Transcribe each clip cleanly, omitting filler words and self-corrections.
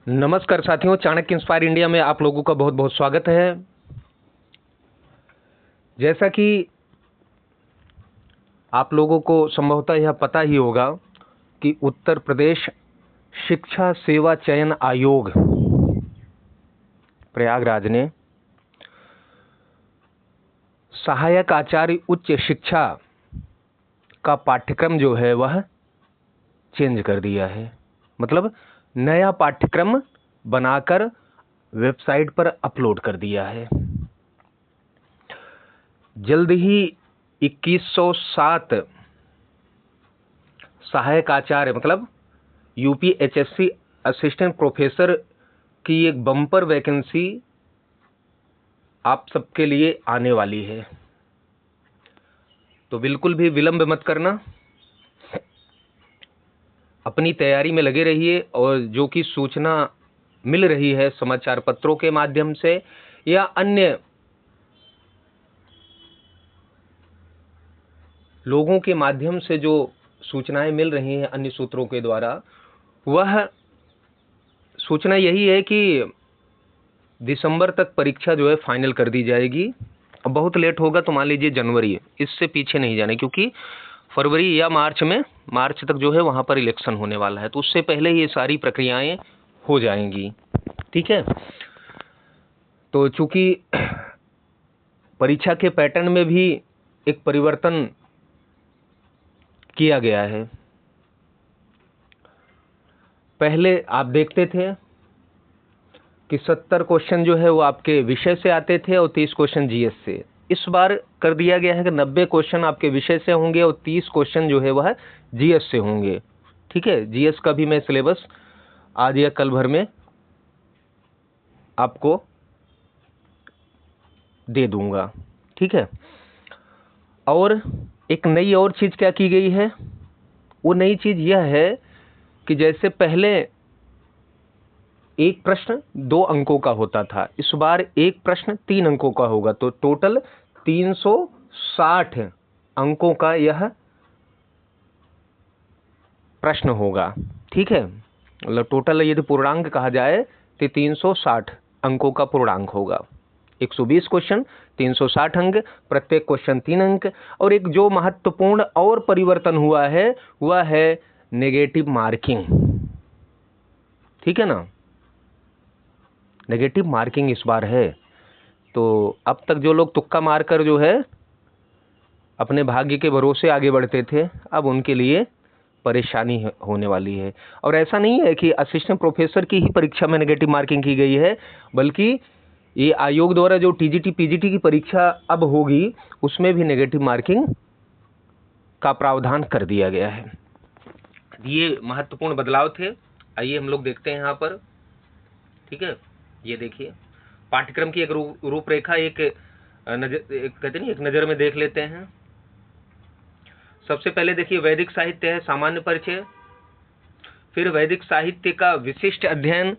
नमस्कार साथियों, Chanakya inspire India में आप लोगों का बहुत बहुत स्वागत है। जैसा कि आप लोगों को संभवतः यह पता ही होगा कि उत्तर प्रदेश शिक्षा सेवा चयन आयोग प्रयागराज ने सहायक आचार्य उच्च शिक्षा का पाठ्यक्रम जो है वह चेंज कर दिया है। मतलब नया पाठ्यक्रम बनाकर वेबसाइट पर अपलोड कर दिया है। जल्द ही 2107 सहायक आचार्य मतलब यूपीएचएससी असिस्टेंट प्रोफेसर की एक बम्पर वैकेंसी आप सबके लिए आने वाली है, तो बिल्कुल भी विलंब मत करना, अपनी तैयारी में लगे रहिए। और जो कि सूचना मिल रही है समाचार पत्रों के माध्यम से या अन्य लोगों के माध्यम से जो सूचनाएं मिल रही हैं अन्य सूत्रों के द्वारा, वह सूचना यही है कि दिसंबर तक परीक्षा जो है फाइनल कर दी जाएगी। अब बहुत लेट होगा तो मान लीजिए जनवरी, इससे पीछे नहीं जाने, क्योंकि फरवरी या मार्च तक जो है वहां पर इलेक्शन होने वाला है, तो उससे पहले ये सारी प्रक्रियाएं हो जाएंगी। ठीक है, तो चूंकि परीक्षा के पैटर्न में भी एक परिवर्तन किया गया है। पहले आप देखते थे कि 70 क्वेश्चन जो है वो आपके विषय से आते थे और 30 क्वेश्चन जीएस से। इस बार कर दिया गया है कि 90 क्वेश्चन आपके विषय से होंगे और 30 क्वेश्चन जो है वह जीएस से होंगे। ठीक है, जीएस का भी मैं सिलेबस आज या कल भर में आपको दे दूंगा। ठीक है, और एक नई और चीज क्या की गई है, वो नई चीज यह है कि जैसे पहले एक प्रश्न 2 अंकों का होता था, इस बार एक प्रश्न 3 अंकों का होगा, तो टोटल 360 अंकों का यह प्रश्न होगा। ठीक है, मतलब टोटल यदि पूर्णांक कहा जाए तो 360 अंकों का पूर्णांक होगा। 120 क्वेश्चन, 360 अंक, प्रत्येक क्वेश्चन 3 अंक। और एक जो महत्वपूर्ण और परिवर्तन हुआ है वह है नेगेटिव मार्किंग। ठीक है ना, नेगेटिव मार्किंग इस बार है। तो अब तक जो लोग तुक्का मारकर जो है अपने भाग्य के भरोसे आगे बढ़ते थे, अब उनके लिए परेशानी होने वाली है। और ऐसा नहीं है कि असिस्टेंट प्रोफेसर की ही परीक्षा में नेगेटिव मार्किंग की गई है, बल्कि ये आयोग द्वारा जो टीजीटी पीजीटी की परीक्षा अब होगी उसमें भी नेगेटिव मार्किंग का प्रावधान कर दिया गया है। ये महत्वपूर्ण बदलाव थे। आइए हम लोग देखते हैं यहाँ पर। ठीक है, ये देखिए पाठ्यक्रम की एक रूपरेखा एक नजर में देख लेते हैं। सबसे पहले देखिए वैदिक साहित्य है, सामान्य परिचय, फिर वैदिक साहित्य का विशिष्ट अध्ययन,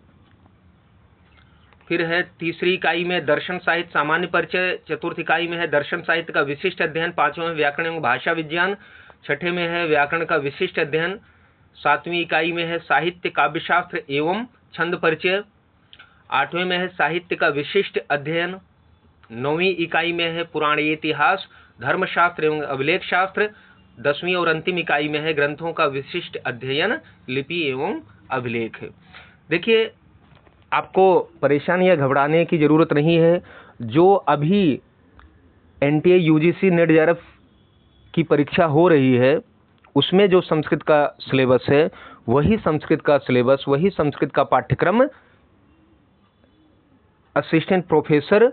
फिर है तीसरी इकाई में दर्शन साहित्य सामान्य परिचय, चतुर्थ इकाई में है दर्शन साहित्य का विशिष्ट अध्ययन, पांचवें में व्याकरण एवं भाषा विज्ञान, छठे में है व्याकरण का विशिष्ट अध्ययन, सातवीं इकाई में है साहित्य काव्यशास्त्र एवं छंद परिचय, आठवें में है साहित्य का विशिष्ट अध्ययन, नौवीं इकाई में है पुराण इतिहास धर्मशास्त्र एवं अभिलेख शास्त्र, 10वीं और अंतिम इकाई में है ग्रंथों का विशिष्ट अध्ययन लिपि एवं अभिलेख। देखिए आपको परेशानी या घबराने की जरूरत नहीं है। जो अभी एनटीए यूजीसी नेट जेआरएफ की परीक्षा हो रही है उसमें जो संस्कृत का सिलेबस है वही संस्कृत का सिलेबस, वही संस्कृत का पाठ्यक्रम असिस्टेंट प्रोफेसर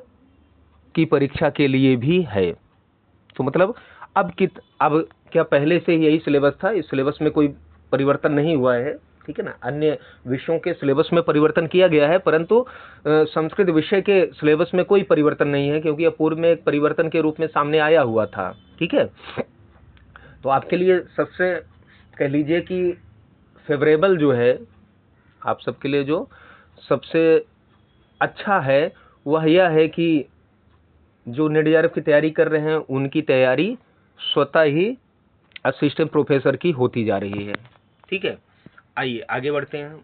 की परीक्षा के लिए भी है। तो मतलब अब क्या पहले से यही सिलेबस था, इस सिलेबस में कोई परिवर्तन नहीं हुआ है। ठीक है ना, अन्य विषयों के सिलेबस में परिवर्तन किया गया है, परंतु संस्कृत विषय के सिलेबस में कोई परिवर्तन नहीं है, क्योंकि यह पूर्व में एक परिवर्तन के रूप में सामने आया हुआ था। ठीक है, तो आपके लिए सबसे कह लीजिए कि फेवरेबल जो है, आप सबके लिए जो सबसे अच्छा है वह यह है कि जो नेट जेआरएफ की तैयारी कर रहे हैं उनकी तैयारी स्वतः ही असिस्टेंट प्रोफेसर की होती जा रही है। ठीक है, आइए आगे बढ़ते हैं।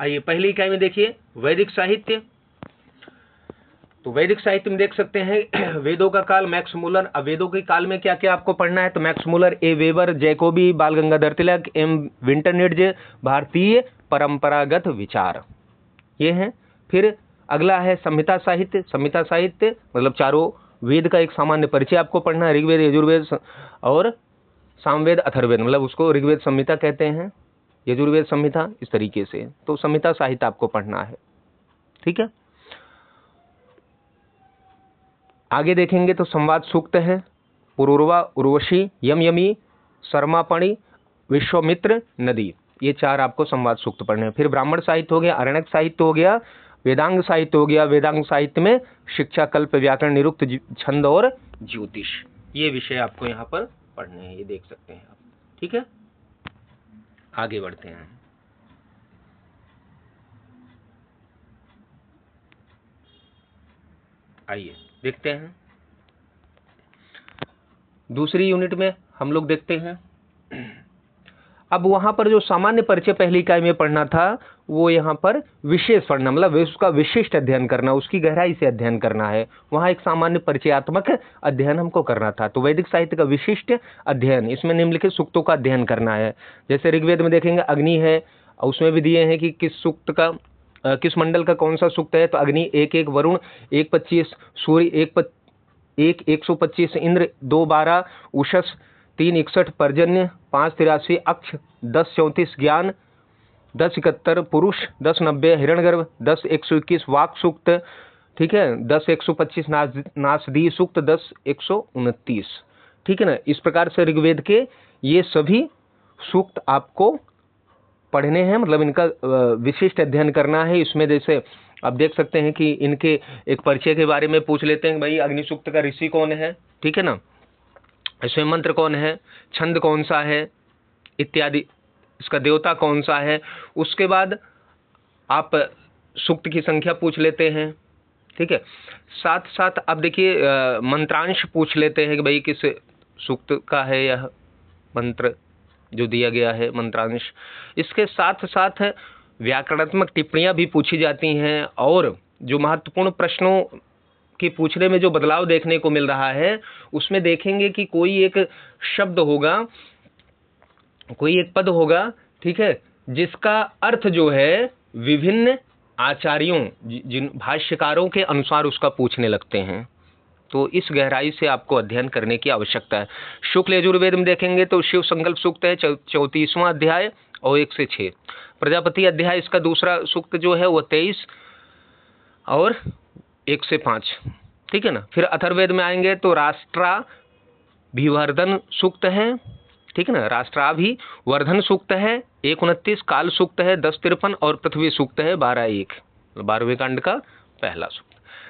आइए पहली इकाई में देखिए वैदिक साहित्य। तो वैदिक साहित्य में देख सकते हैं वेदों का काल मैक्स मूलर। अब वेदों के काल में क्या क्या आपको पढ़ना है, तो मैक्स मूलर, ए वेबर, जैकोबी, बाल गंगाधर तिलक, एम विंटरनिट्ज, भारतीय परंपरागत विचार, ये हैं। फिर अगला है संहिता साहित्य। संहिता साहित्य मतलब चारों वेद का एक सामान्य परिचय आपको पढ़ना है, ऋग्वेद, यजुर्वेद और सामवेद, अथर्ववेद, मतलब उसको ऋग्वेद संहिता कहते हैं, यजुर्वेद संहिता, इस तरीके से। तो संहिता साहित्य आपको पढ़ना है, ठीक है। आगे देखेंगे तो संवाद सूक्त है, पुरूरवा, उर्वशी, यम यमी, शर्मापणि, विश्वामित्र, नदी, ये चार आपको संवाद सूक्त पढ़ने हैं। फिर ब्राह्मण साहित्य हो गया, आरण्यक साहित्य हो गया, वेदांग साहित्य हो गया। वेदांग साहित्य में शिक्षा, कल्प, व्याकरण, निरुक्त, छंद और ज्योतिष, ये विषय आपको यहाँ पर पढ़ने हैं, ये देख सकते हैं आप, ठीक है। आगे बढ़ते हैं। आइए देखते हैं दूसरी यूनिट में हम लोग देखते हैं। अब वहां पर जो सामान्य परिचय पहली इकाई में पढ़ना था, वो यहाँ पर विशेष पढ़ना, मतलब उसका विशिष्ट अध्ययन करना, उसकी गहराई से अध्ययन करना है। वहाँ एक सामान्य परिचयात्मक अध्ययन हमको करना था। तो वैदिक साहित्य का विशिष्ट अध्ययन, इसमें निम्नलिखित सूक्तों का अध्ययन करना है। जैसे ऋग्वेद में देखेंगे अग्नि है, उसमें भी दिए हैं कि किस सूक्त का, किस मंडल का कौन सा सूक्त है। तो अग्नि 1-1, वरुण 1-25, सूर्य 1-125, इंद्र 2-12, उषस 3-61, पर्जन्य 5-83, अक्ष 10-34, ज्ञान 10-71, पुरुष 10-90, हिरण्यगर्भ 10-121, वाक सूक्त, ठीक है, 10-125, नासदी सूक्त 10-129, ठीक है ना। इस प्रकार से ऋग्वेद के ये सभी सूक्त आपको पढ़ने हैं, मतलब इनका विशिष्ट अध्ययन करना है। इसमें जैसे आप देख सकते हैं कि इनके एक परिचय के बारे में पूछ लेते हैं, भाई अग्नि सूक्त का ऋषि कौन है, ठीक है ना, इसमें मंत्र कौन है, छंद कौन सा है इत्यादि, इसका देवता कौन सा है। उसके बाद आप सूक्त की संख्या पूछ लेते हैं, ठीक है। साथ साथ आप देखिए मंत्रांश पूछ लेते हैं कि भाई किस सूक्त का है यह मंत्र जो दिया गया है, मंत्रांश। इसके साथ साथ व्याकरणात्मक टिप्पणियां भी पूछी जाती हैं, और जो महत्वपूर्ण प्रश्नों कि पूछने में जो बदलाव देखने को मिल रहा है, उसमें देखेंगे कि कोई एक शब्द होगा, कोई एक पद होगा, ठीक है, जिसका अर्थ जो है विभिन्न आचार्यों, जिन भाष्यकारों के अनुसार उसका पूछने लगते हैं। तो इस गहराई से आपको अध्ययन करने की आवश्यकता है। शुक्ल यजुर्वेद में देखेंगे तो शिव संकल्प सूक्त है 34वां अध्याय और 1 से 6। प्रजापति अध्याय इसका दूसरा सूक्त जो है वो 23 और 1 से 5, ठीक है ना। फिर अथर्ववेद में आएंगे तो राष्ट्राभिवर्धन सूक्त है, ठीक है ना, राष्ट्राभिवर्धन सूक्त है 1-29, काल सूक्त है 10-53 और पृथ्वी सूक्त है 12-1, 12वें कांड का पहला सूक्त।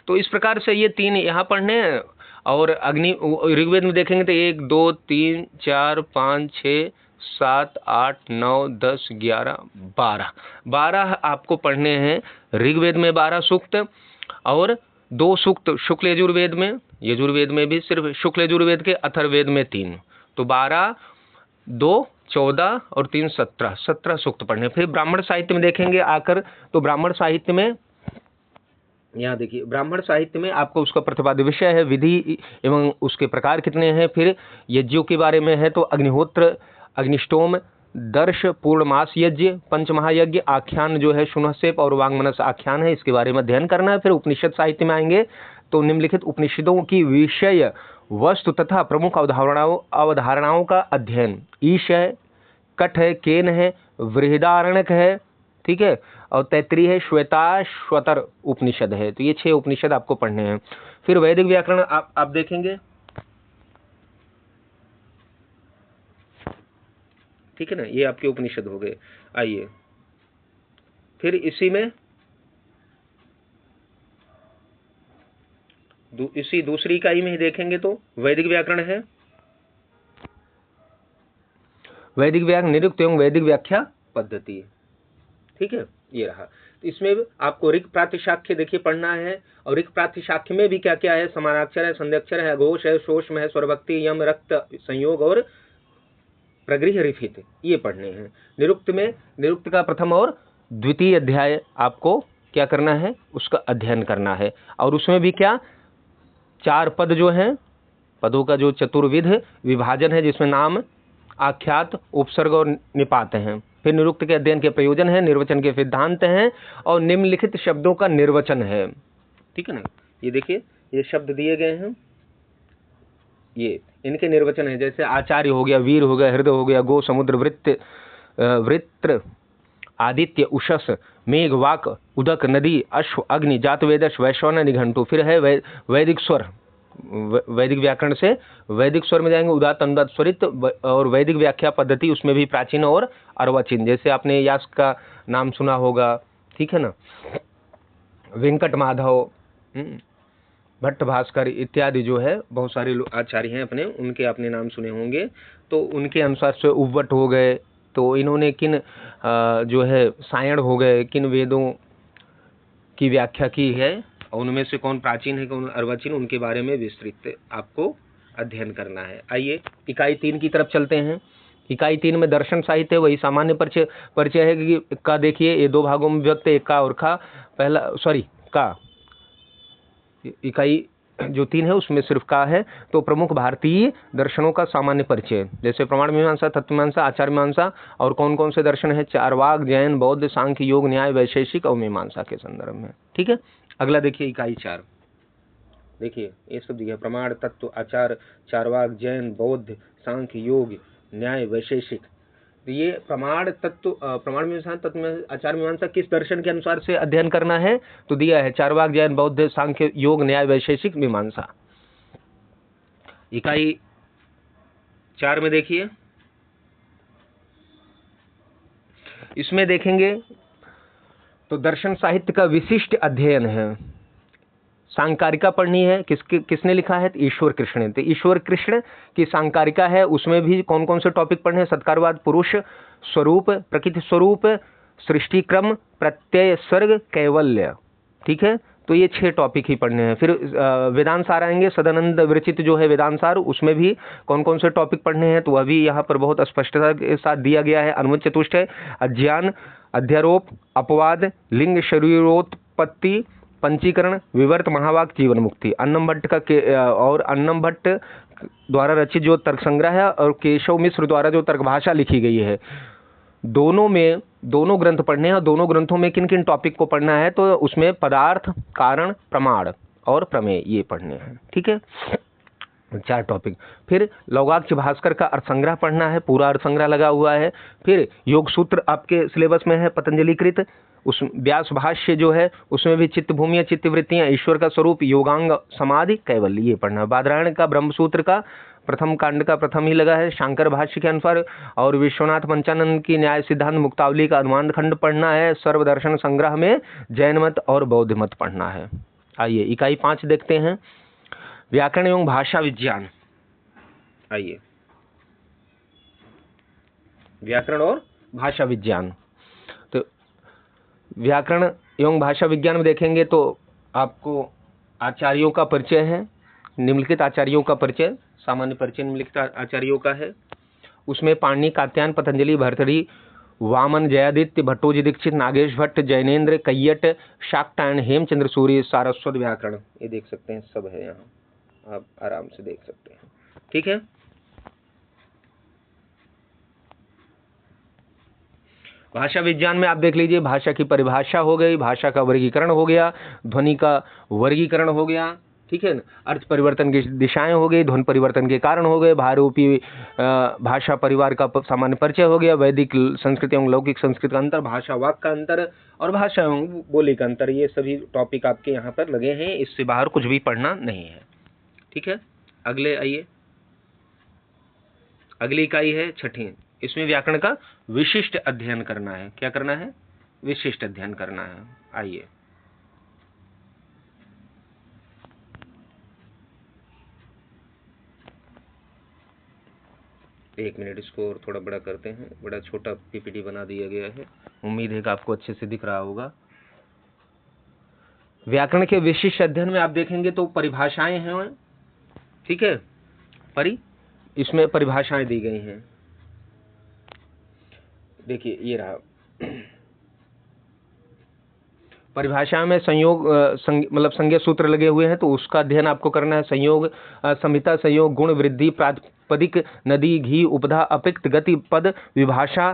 तो इस प्रकार से ये 3 यहाँ पढ़ने हैं। और अग्नि ऋग्वेद में देखेंगे तो 1, 2, 3, 4, 5, 6, 7, 8, 9, 10, 11, 12 आपको पढ़ने हैं ऋग्वेद में 12 सूक्त, और 2 सूक्त शुक्ल यजुर्वेद में भी सिर्फ शुक्ल यजुर्वेद के, अथर्ववेद में 3। तो 12, 2, 14 और 3, 17 सूक्त पढ़ने। फिर ब्राह्मण साहित्य में देखेंगे आकर, तो ब्राह्मण साहित्य में यहाँ देखिए, ब्राह्मण साहित्य में आपको उसका प्रतिपाद्य विषय है, विधि एवं उसके प्रकार कितने हैं। फिर यज्ञों के बारे में है तो अग्निहोत्र, अग्निष्टोम, दर्श, पूर्णमास यज्ञ, पंचमहायज्ञ, आख्यान जो है शुनहसेप और वांगमनस आख्यान है, इसके बारे में अध्ययन करना है। फिर उपनिषद साहित्य में आएंगे तो निम्नलिखित उपनिषदों की विषय वस्तु तथा प्रमुख अवधारणाओं का अध्ययन। ईश है, कठ है, केन है, बृहदारण्यक है, ठीक है, और तैत्तिरीय है, श्वेताश्वतर उपनिषद है। तो ये 6 उपनिषद आपको पढ़ने हैं। फिर वैदिक व्याकरण आप देखेंगे, ठीक है ना, ये आपके उपनिषद हो गए। आइए फिर इसी में इसी दूसरी इकाई में ही देखेंगे तो वैदिक व्याकरण है, वैदिक व्याकरण निरुक्त एवं वैदिक व्याख्या पद्धति, ठीक है, ये रहा। तो इसमें आपको ऋक् प्रातिशाख्य देखिए पढ़ना है, और ऋक् प्रातिशाख्य में भी क्या क्या है, समानाक्षर है, संध्याक्षर है, घोष है, शोष्म है, स्वरभक्ति, यम, रक्त, संयोग और प्रगृह रिफित, ये पढ़ने हैं। निरुक्त में निरुक्त का प्रथम और द्वितीय अध्याय आपको क्या करना है, उसका अध्ययन करना है। और उसमें भी क्या 4 पद जो हैं, पदों का जो चतुर्विध विभाजन है, जिसमें नाम, आख्यात, उपसर्ग और निपात हैं। फिर निरुक्त के अध्ययन के प्रयोजन है, निर्वचन के सिद्धांत हैं और निम्नलिखित शब्दों का निर्वचन है। ठीक है ना, ये देखिए ये शब्द दिए गए हैं, ये इनके निर्वचन है। जैसे आचार्य हो गया, वीर हो गया, हृदय हो गया, गो, समुद्र, वृत्र, आदित्य, उषस, मेघ, वाक, उदक, नदी, अश्व, अग्नि, जातवेदश, वैश्वानर, निघंटु। फिर है वैदिक स्वर, वैदिक व्याकरण से वैदिक स्वर में जाएंगे, उदात्त, अनुदात्त, स्वरित और वैदिक व्याख्या पद्धति, उसमें भी प्राचीन और अर्वाचीन। जैसे आपने यास्क का नाम सुना होगा, ठीक है ना, वेंकट माधव, भट्ट भास्कर इत्यादि जो है बहुत सारे आचार्य हैं अपने, उनके आपने नाम सुने होंगे। तो उनके अनुसार से उव्वट हो गए, तो इन्होंने किन जो है सायण हो गए, किन वेदों की व्याख्या की है, और उनमें से कौन प्राचीन है कौन अर्वाचीन, उनके बारे में विस्तृत आपको अध्ययन करना है। आइए इकाई 3 की तरफ चलते हैं। इकाई 3 में दर्शन साहित्य, वही सामान्य परिचय है कि का देखिए ये 2 भागों में व्यक्त, एक का और खा। पहला का इकाई जो 3 है उसमें सिर्फ का है। तो प्रमुख भारतीय दर्शनों का सामान्य परिचय, जैसे प्रमाण मीमांसा, तत्व मीमांसा, आचार मीमांसा, और कौन कौन से दर्शन है, चारवाक, जैन, बौद्ध, सांख्य, योग, न्याय, वैशेषिक और मीमांसा के संदर्भ में। ठीक है, अगला देखिए इकाई 4। देखिए ये सब दिया, प्रमाण, तत्व, आचार, चारवाक, जैन, बौद्ध, सांख्य, योग, न्याय, वैशेषिक। तो ये प्रमाण, तत्व, प्रमाण मीमांसा, तत्व में आचार मीमांसा किस दर्शन के अनुसार से अध्ययन करना है, तो दिया है चारवाक, जैन, बौद्ध, सांख्य, योग, न्याय, वैशेषिक, मीमांसा। इकाई 4 में देखिए, इसमें देखेंगे तो दर्शन साहित्य का विशिष्ट अध्ययन है। सांकारिका पढ़नी है, किसने लिखा है, ईश्वर कृष्ण ने। तो ईश्वर कृष्ण की सांकारिका है, उसमें भी कौन कौन से टॉपिक पढ़ने हैं, सत्कारवाद, पुरुष स्वरूप, प्रकृति स्वरूप, सृष्टि क्रम, प्रत्यय, सर्ग, कैवल्य। ठीक है, तो ये 6 टॉपिक ही पढ़ने हैं। फिर वेदांत सार आएंगे, सदानंद विरचित जो है वेदांत सार, उसमें भी कौन कौन से टॉपिक पढ़ने हैं, तो वह भी यहाँ पर बहुत स्पष्टता के साथ दिया गया है। अनुमत चतुष्ट है, अज्ञान, अध्यारोप, अपवाद, लिंग शरीरोत्पत्ति, पंचीकरण, विवर्त, महावाक, जीवन मुक्ति। अन्नम भट्ट का और अन्नम भट्ट द्वारा रचित जो तर्क संग्रह है और केशव मिश्र द्वारा जो तर्क भाषा लिखी गई है, दोनों ग्रंथ पढ़ने हैं। दोनों ग्रंथों में किन किन टॉपिक को पढ़ना है, तो उसमें पदार्थ, कारण, प्रमाण और प्रमेय, ये पढ़ने हैं। ठीक है, 4 टॉपिक। फिर लौगाक्ष भास्कर का अर्थ संग्रह पढ़ना है, पूरा अर्थ संग्रह लगा हुआ है। फिर योग सूत्र आपके सिलेबस में है, पतंजलि कृत। उस व्यास भाष्य जो है उसमें भी चित्त भूमियाँ, चित्त वृत्तियाँ, ईश्वर का स्वरूप, योगांग, समाधि, कैवल्य, ये पढ़ना है। बादरायण का ब्रह्मसूत्र का प्रथम कांड का प्रथम ही लगा है शांकर भाष्य के अनुसार, और विश्वनाथ पंचानंद की न्याय सिद्धांत मुक्तावली का अनुमान खंड पढ़ना है। सर्वदर्शन संग्रह में जैन मत और बौद्ध मत पढ़ना है। आइए इकाई 5 देखते हैं, व्याकरण एवं भाषा विज्ञान। आइए व्याकरण और भाषा विज्ञान। तो व्याकरण एवं भाषा विज्ञान में देखेंगे तो आपको आचार्यों का परिचय है, निम्नलिखित आचार्यों का परिचय, सामान्य परिचय निम्नलिखित आचार्यों का है। उसमें पाणिनि, कात्यायन, पतंजलि, भर्तृहरि, वामन, जयादित्य, भट्टोजी दीक्षित, नागेश भट्ट, जैनेन्द्र, कैयट, शाक्टायन, हेमचंद्र सूर्य, सारस्वत व्याकरण, ये देख सकते हैं, सब है यहाँ, आप आराम से देख सकते हैं। ठीक है, भाषा विज्ञान में आप देख लीजिए, भाषा की परिभाषा हो गई, भाषा का वर्गीकरण हो गया, ध्वनि का वर्गीकरण हो गया, ठीक है ना, अर्थ परिवर्तन की दिशाएं हो गई, ध्वनि परिवर्तन के कारण हो गए, भारूपी भाषा परिवार का सामान्य परिचय हो गया, वैदिक संस्कृत एवं लौकिक संस्कृत का अंतर, भाषा वाक का अंतर और भाषा एवं बोली का अंतर, ये सभी टॉपिक आपके यहाँ पर लगे हैं, इससे बाहर कुछ भी पढ़ना नहीं है। ठीक है, अगले आइए, अगली इकाई है 6ठी, इसमें व्याकरण का विशिष्ट अध्ययन करना है। क्या करना है, विशिष्ट अध्ययन करना है। आइए एक मिनट, इसको और थोड़ा बड़ा करते हैं, बड़ा छोटा पीपीटी बना दिया गया है, उम्मीद है कि आपको अच्छे से दिख रहा होगा। व्याकरण के विशिष्ट अध्ययन में आप देखेंगे तो परिभाषाएं हैं, ठीक है, इसमें परिभाषाएं दी गई हैं। देखिए ये रहा, परिभाषा में संयोग मतलब संज्ञा सूत्र लगे हुए हैं, तो उसका अध्ययन आपको करना है। संयोग, संहिता, संयोग, गुण, वृद्धि, प्रातिपदिक, नदी, घी, उपधा, अपिक्त, गति, पद, विभाषा,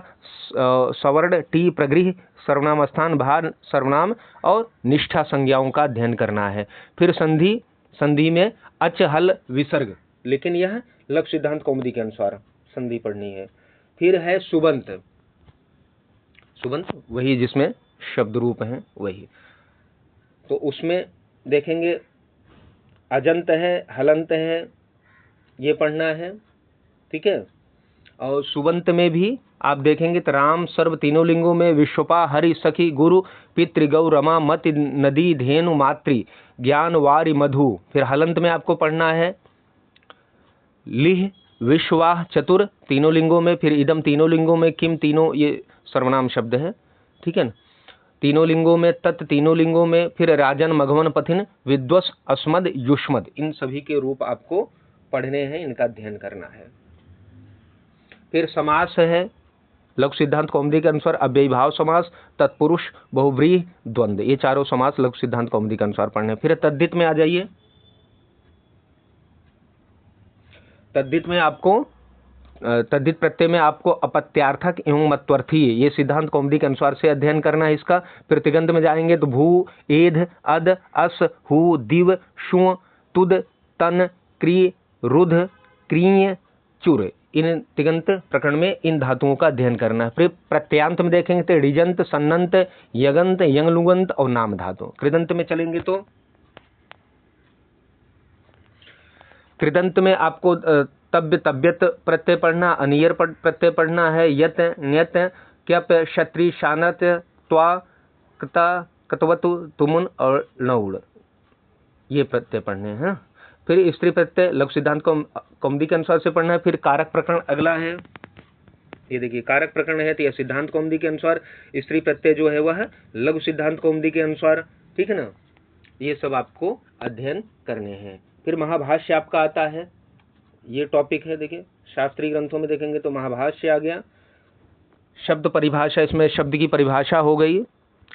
सवर्ण, टी, प्रगृह, सर्वनाम स्थान, भार, सर्वनाम और निष्ठा संज्ञाओं का अध्ययन करना है। फिर संधि, संधि में अच, हल, विसर्ग, लेकिन यह लघु सिद्धांत कौमुदी के अनुसार संधि पढ़नी है। फिर है सुबंत, सुबंत वही जिसमें शब्द रूप हैं वही, तो उसमें देखेंगे अजंत है, हलंत है, ये पढ़ना है, ठीक है। और सुबंत में भी आप देखेंगे तो राम, सर्व, तीनों लिंगों में, विश्वपा, हरि, सखी, गुरु, पितृ, गौ, रमा, मति, नदी, धेनु, मातृ, ज्ञान, वारि, मधु। फिर हलंत में आपको पढ़ना है लिह, विश्वाह, चतुर, तीनों लिंगों में, फिर इदम, तीनों लिंगों में, किम, तीनों ये सर्वनाम शब्द है, ठीक है ना, तीनों लिंगों में, तत्, तीनों लिंगों में, फिर राजन, मघवन, पथिन, विद्वस, अस्मद, युष्मद, इन सभी के रूप आपको पढ़ने हैं, इनका अध्ययन करना है। फिर समास है लघु सिद्धांत कौमुदी के अनुसार अव्ययीभाव समास, तत्पुरुष, बहुव्रीहि, द्वंद्व, ये चारों समास लघु सिद्धांत कौमुदी के अनुसार पढ़ने। फिर तद्धित में आ जाइए। तद्धित में आपको तद्धित प्रत्यय में आपको अपत्यार्थक एवं मत्वर्थी, ये सिद्धांत कौमुदी के अनुसार से अध्ययन करना है इसका। फिर तिगंत में जाएंगे तो भू, एध, अद, अस, हु, दिव, शु, तुद, तन, क्री, रुध, क्रीय, चुर, इन तिगंत प्रकरण में इन धातुओं का अध्ययन करना है। फिर प्रत्यांत में देखेंगे तो ऋजंत, सन्नंत, यगंत, यंगलुगंत और नाम धातु। कृदंत में चलेंगे तो कृदंत में आपको तव्य, तव्यत प्रत्यय पढ़ना, अनियर प्रत्यय पढ़ना है, यत, न्यत, क्यप, क्षत्रि, शानत, त्वा, कता, कतवतु, तुमुन और नौड़, ये प्रत्यय पढ़ने हैं। फिर स्त्री प्रत्यय लघु सिद्धांत कौमुदी के अनुसार से पढ़ना है। फिर कारक प्रकरण अगला है, ये देखिए कारक प्रकरण है तो यह सिद्धांत कौमुदी के अनुसार, स्त्री प्रत्यय जो है वह लघु सिद्धांत कौमुदी के अनुसार, ठीक है ना, ये सब आपको अध्ययन करने हैं। फिर महाभाष्य आपका आता है, ये टॉपिक है, देखिए शास्त्रीय ग्रंथों में देखेंगे तो महाभाष्य आ गया। शब्द परिभाषा, इसमें शब्द की परिभाषा हो गई,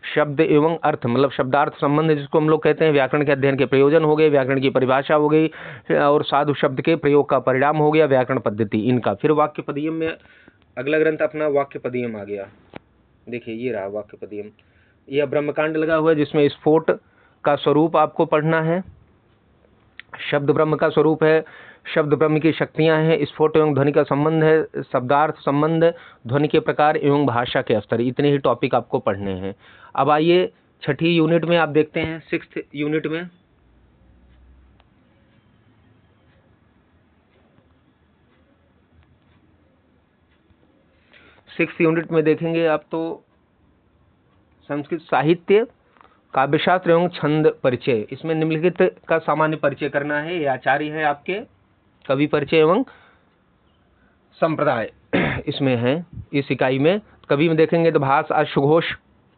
शब्द एवं अर्थ मतलब शब्दार्थ संबंध जिसको हम लोग कहते हैं, व्याकरण के अध्ययन के प्रयोजन हो गए, व्याकरण की परिभाषा हो गई, और साधु शब्द के प्रयोग का परिणाम हो गया, व्याकरण पद्धति इनका। फिर वाक्यपदीयम में अगला ग्रंथ अपना वाक्यपदीयम आ गया, देखिए ये रहा वाक्यपदीयम, यह ब्रह्मकांड लगा हुआ है जिसमें स्फोट का स्वरूप आपको पढ़ना है। शब्द ब्रह्म का स्वरूप है, शब्द ब्रह्म की शक्तियां हैं, स्फोट एवं ध्वनि का संबंध है, शब्दार्थ संबंध, ध्वनि के प्रकार एवं भाषा के स्तर, इतने ही टॉपिक आपको पढ़ने हैं। अब आइए छठी यूनिट में आप देखते हैं, 6th यूनिट में देखेंगे आप तो संस्कृत साहित्य, काव्यशास्त्र एवं छंद परिचय, इसमें निम्नलिखित का सामान्य परिचय करना है। ये आचार्य है आपके, कवि परिचय एवं संप्रदाय इसमें है। इस इकाई में कवि में देखेंगे तो भास, अश्वघोष,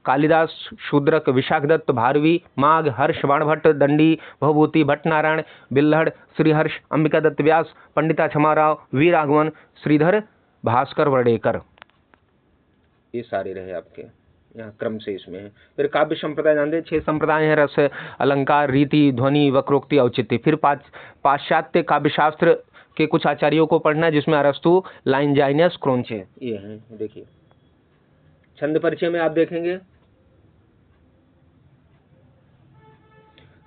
कालिदास, शूद्रक, विशाखदत्त, भारवी, माघ, हर्ष, बाणभट्ट, दंडी, भवभूति, भट्टनारायण, बिल्हड़, श्रीहर्ष, अंबिकादत्त व्यास, पंडिता क्षमाराव, वी राघवन, श्रीधर, भास्कर, वर्डेकर, ये सारे रहे आपके यहाँ क्रम से इसमें है। फिर काव्य संप्रदाय जानते हैं, 6 संप्रदाय हैं, रस, अलंकार, रीति, ध्वनि, वक्रोक्ति, औचित्य। फिर पाश्चात्य काव्यशास्त्र के कुछ आचार्यों को पढ़ना है जिसमें अरस्तु, लाइनजाइनस, क्रोंचे ये हैं। देखिए छंद परिचय में आप देखेंगे,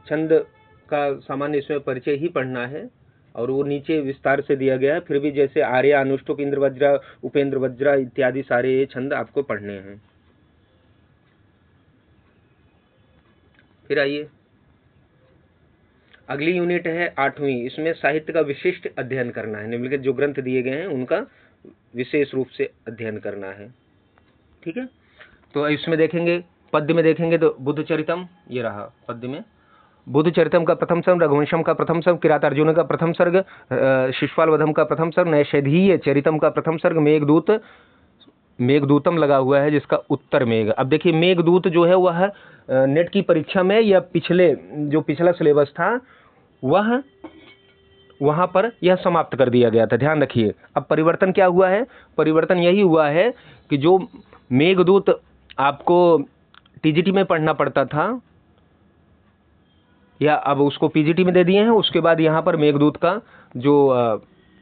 छंद का सामान्य इसमें परिचय ही पढ़ना है और वो नीचे विस्तार से दिया गया है। फिर भी जैसे आर्य, अनुष्टुप, इंद्रवज्रा, उपेंद्र वज्रा इत्यादि सारे ये छंद आपको पढ़ने हैं। फिर आइए अगली यूनिट है 8वीं, इसमें साहित्य का विशिष्ट अध्ययन करना है, निम्नलिखित जो ग्रंथ दिए गए हैं उनका विशेष रूप से अध्ययन करना है, ठीक है। तो इसमें देखेंगे, पद्य में देखेंगे तो बुद्धचरितम, ये रहा पद्य में, बुद्धचरितम का प्रथम सर्ग, रघुवंशम का प्रथम सर्ग, किरात अर्जुन का प्रथम सर्ग, शिशुपाल वधम का प्रथम सर्ग, नैषधीय चरितम का प्रथम सर्ग, मेघदूत, मेघदूतम लगा हुआ है जिसका उत्तर मेघ। अब देखिए मेघदूत जो है वह नेट की परीक्षा में या पिछला सिलेबस था वह वहां पर यह समाप्त कर दिया गया था, ध्यान रखिए। अब परिवर्तन क्या हुआ है, परिवर्तन यही हुआ है कि जो मेघदूत आपको टीजीटी में पढ़ना पड़ता था, या अब उसको पीजीटी में दे दिए हैं। उसके बाद यहाँ पर मेघदूत का जो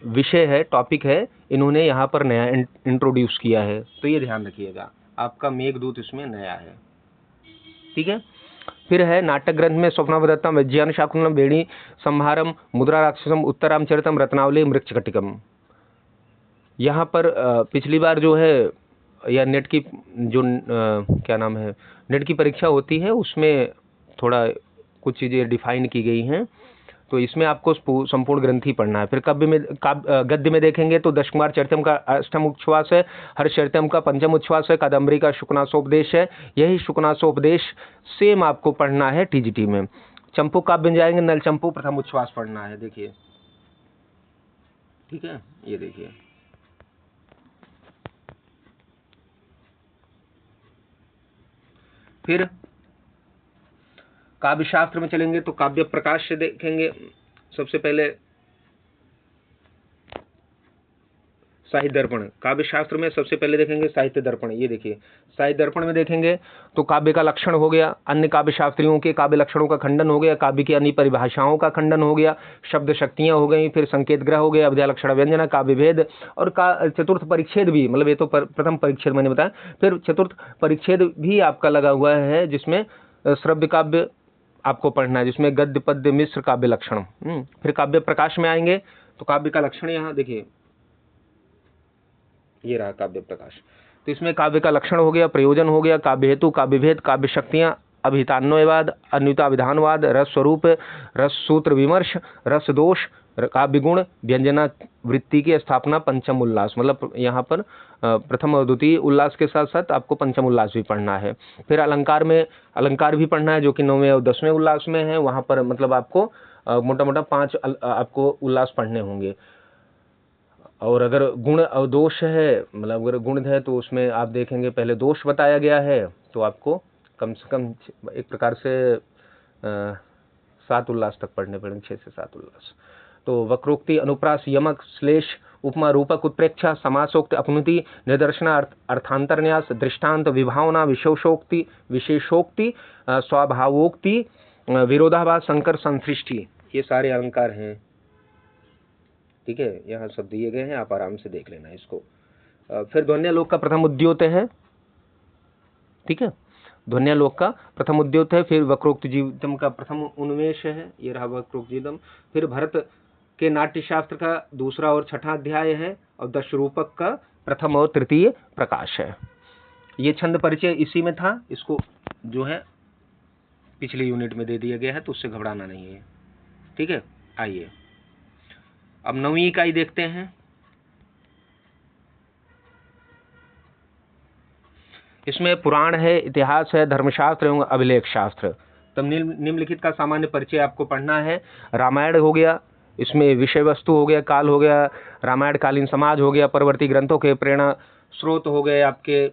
विषय है, टॉपिक है, इन्होंने यहाँ पर नया इंट्रोड्यूस किया है, तो ये ध्यान रखिएगा, आपका मेघदूत इसमें नया है। ठीक है। फिर है नाटक ग्रंथ में स्वप्नावदत्तम, विज्ञान शाकुंतलम, वेणी संहारम, मुद्रा राक्षसम, उत्तरामचरितम, रत्नावली, मृक्षकटिकम। यहाँ पर पिछली बार जो है, या नेट की जो क्या नाम है, नेट की परीक्षा होती है, उसमें थोड़ा कुछ चीज़ें डिफाइन की गई हैं, तो इसमें आपको संपूर्ण ग्रंथ ही पढ़ना है। फिर गद्य में देखेंगे तो दश कुमार चरितम का अष्टम उच्छ्वास है, हर्ष चरितम का पंचम उच्छ्वास है, कादम्बरी का शुकनासोपदेश है। यही शुकनासोपदेश सेम आपको पढ़ना है टीजीटी में। चंपू काव्य में जाएंगे, नल चंपू प्रथम उच्छ्वास पढ़ना है, देखिए। ठीक है, ये देखिए। फिर काव्य शास्त्र में चलेंगे तो काव्य प्रकाश से देखेंगे। सबसे पहले साहित्य दर्पण, काव्य शास्त्र में सबसे पहले देखेंगे साहित्य दर्पण। ये देखिए, साहित्य दर्पण में देखेंगे तो काव्य का लक्षण हो गया, अन्य काव्य शास्त्रियों के काव्य लक्षणों का खंडन हो गया, काव्य की अन्य परिभाषाओं का खंडन हो गया, शब्द शक्तियां हो गई, फिर संकेत ग्रह हो गया, अभिधा लक्षण व्यंजना, काव्य भेद, और चतुर्थ परिच्छेद भी, मतलब ये तो प्रथम परिच्छेद मैंने बताया, फिर चतुर्थ परिच्छेद भी आपका लगा हुआ है, जिसमें श्रव्य काव्य आपको पढ़ना है, जिसमें गद्य पद्य मिश्र काव्य लक्षण। फिर काव्य प्रकाश में आएंगे तो काव्य का लक्षण यहाँ देखिए, ये रहा काव्य प्रकाश। तो इसमें काव्य का लक्षण हो गया, प्रयोजन हो गया, काव्य हेतु, काव्य भेद, काव्य शक्तियां, अभितान्वयवाद, अन्यता विधानवाद, रस स्वरूप, रस सूत्र विमर्श, रस दोष, काव्य गुण, व्यंजना वृत्ति की स्थापना, पंचम उल्लास, मतलब यहाँ पर प्रथम और द्वितीय उल्लास के साथ साथ आपको पंचम उल्लास भी पढ़ना है। फिर अलंकार में अलंकार भी पढ़ना है, जो कि 9वें और 10वें उल्लास में है। वहाँ पर मतलब आपको मोटा मोटा 5 आपको उल्लास पढ़ने होंगे। और अगर गुण और दोष है, मतलब अगर गुण है तो उसमें आप देखेंगे पहले दोष बताया गया है, तो आपको कम से कम एक प्रकार से 7 उल्लास तक पढ़ने पड़ेंगे, 6 से 7 उल्लास। तो वक्रोक्ति, अनुप्रास, यमक, श्लेष, उपमा, रूपक, उत्प्रेक्षा, समासोक्ति, अपनुति, निदर्शन, अर्थांतरन्यास, दृष्टांत, विभावना, विशेषोक्ति, स्वभावोक्ति, विरोधाभास, संकर, संसृष्टि, ये सारे अलंकार हैं। ठीक है, यहाँ सब दिए गए हैं, आप आराम से देख लेना इसको। फिर ध्वन्यालोक का प्रथम उद्योत है। ठीक है, ध्वन्यालोक का प्रथम उद्योत है। फिर वक्रोक्त जीवितम का प्रथम उन्मेष है, ये रहा वक्रोक्त जीवितम। फिर भरत के नाट्य शास्त्र का दूसरा और छठा अध्याय है, और दशरूपक का प्रथम और तृतीय प्रकाश है। ये छंद परिचय इसी में था, इसको जो है पिछली यूनिट में दे दिया गया है, तो उससे घबराना नहीं है। ठीक है, आइए अब 9वीं इकाई देखते हैं। इसमें पुराण है, इतिहास है, धर्मशास्त्र एवं अभिलेख शास्त्र। तब निम्नलिखित का सामान्य परिचय आपको पढ़ना है। रामायण हो गया, इसमें विषय वस्तु हो गया, काल हो गया, रामायण कालीन समाज हो गया, परवर्ती ग्रंथों के प्रेरणा स्रोत हो गए आपके,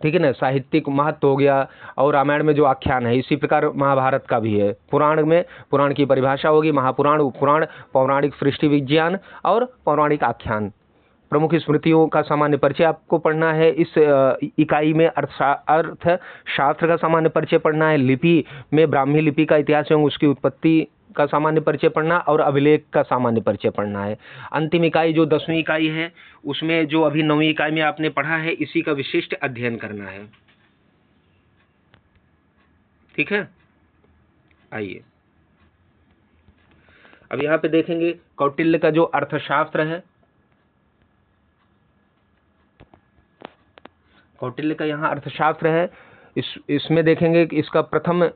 ठीक है ना, साहित्यिक महत्व हो गया, और रामायण में जो आख्यान है, इसी प्रकार महाभारत का भी है। पुराण में पुराण की परिभाषा होगी, महापुराण, उपपुराण, पौराणिक सृष्टि विज्ञान और पौराणिक आख्यान। प्रमुख स्मृतियों का सामान्य परिचय आपको पढ़ना है। इस इकाई में अर्थ शास्त्र का सामान्य परिचय पढ़ना है, लिपि में ब्राह्मी लिपि का इतिहास एवं उसकी उत्पत्ति का सामान्य परिचय पढ़ना, और अभिलेख का सामान्य परिचय पढ़ना है। अंतिम इकाई जो 10वीं इकाई है, उसमें जो अभी 9वीं इकाई में आपने पढ़ा है, इसी का विशिष्ट अध्ययन करना है। ठीक है, आइए अब यहाँ पे देखेंगे कौटिल्य का जो अर्थशास्त्र है, कौटिल्य का यहाँ अर्थशास्त्र है। इसमें देखेंगे कि इसका प्रथम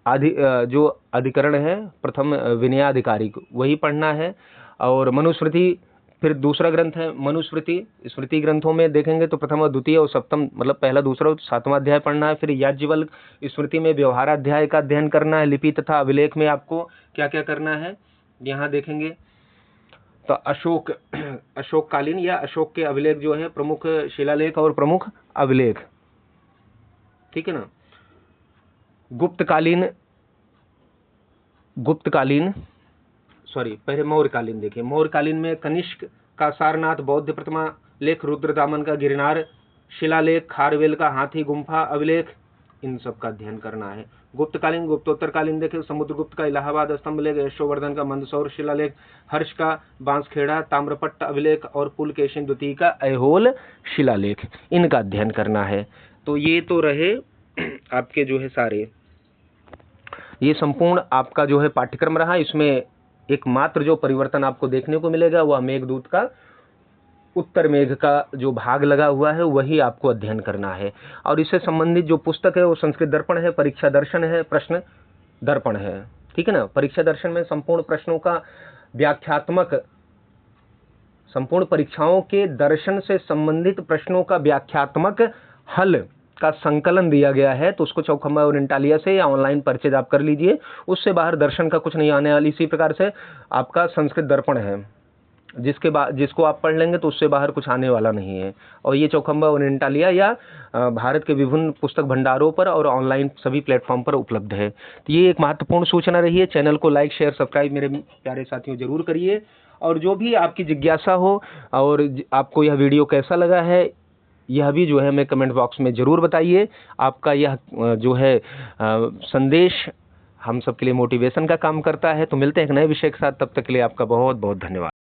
जो अधिकरण है, प्रथम विनयाधिकारी, वही पढ़ना है। और मनुस्मृति फिर दूसरा ग्रंथ है मनुस्मृति। स्मृति ग्रंथों में देखेंगे तो प्रथम और द्वितीय और सप्तम, मतलब पहला दूसरा और 7वां अध्याय पढ़ना है। फिर याज्ञवल्क्य स्मृति में व्यवहाराध्याय का अध्ययन करना है। लिपि तथा अभिलेख में आपको क्या क्या करना है यहाँ देखेंगे तो अशोककालीन या अशोक के अभिलेख जो है, प्रमुख शिलालेख और प्रमुख अभिलेख, ठीक है ना। पहले मौर्यकालीन देखिए। मौर्यकालीन में कनिष्क का सारनाथ बौद्ध प्रतिमा लेख, रुद्रदामन का गिरनार शिलालेख, खारवेल का हाथी गुम्फा अभिलेख, इन सब का अध्ययन करना है। गुप्तकालीन, गुप्तोत्तरकालीन देखें समुद्रगुप्त का इलाहाबाद स्तंभ लेख, यशोवर्धन का मंदसौर शिलालेख, हर्ष का बांसखेड़ा ताम्रपट्ट अभिलेख और पुलकेशिन द्वितीय का ऐहोल शिलालेख, इनका अध्ययन करना है। तो ये तो रहे आपके जो है सारे, ये संपूर्ण आपका जो है पाठ्यक्रम रहा। इसमें एकमात्र जो परिवर्तन आपको देखने को मिलेगा वह मेघदूत का उत्तर मेघ का जो भाग लगा हुआ है वही आपको अध्ययन करना है। और इससे संबंधित जो पुस्तक है वो संस्कृत दर्पण है, परीक्षा दर्शन है, प्रश्न दर्पण है, ठीक है ना। परीक्षा दर्शन में संपूर्ण प्रश्नों का व्याख्यात्मक, संपूर्ण परीक्षाओं के दर्शन से संबंधित प्रश्नों का व्याख्यात्मक हल का संकलन दिया गया है। तो उसको चौखंबा ओरिएंटालिया से या ऑनलाइन परचेज आप कर लीजिए, उससे बाहर दर्शन का कुछ नहीं आने वाली। इसी प्रकार से आपका संस्कृत दर्पण है, जिसको आप पढ़ लेंगे तो उससे बाहर कुछ आने वाला नहीं है। और ये चौखंबा ओरिएंटालिया या भारत के विभिन्न पुस्तक भंडारों पर और ऑनलाइन सभी प्लेटफॉर्म पर उपलब्ध है। तो ये एक महत्वपूर्ण सूचना रही है। चैनल को लाइक, शेयर, सब्सक्राइब मेरे प्यारे साथियों जरूर करिए। और जो भी आपकी जिज्ञासा हो और आपको यह वीडियो कैसा लगा है यह भी जो है हमें कमेंट बॉक्स में ज़रूर बताइए। आपका यह जो है संदेश हम सबके लिए मोटिवेशन का काम करता है। तो मिलते हैं एक नए विषय के साथ, तब तक के लिए आपका बहुत बहुत धन्यवाद।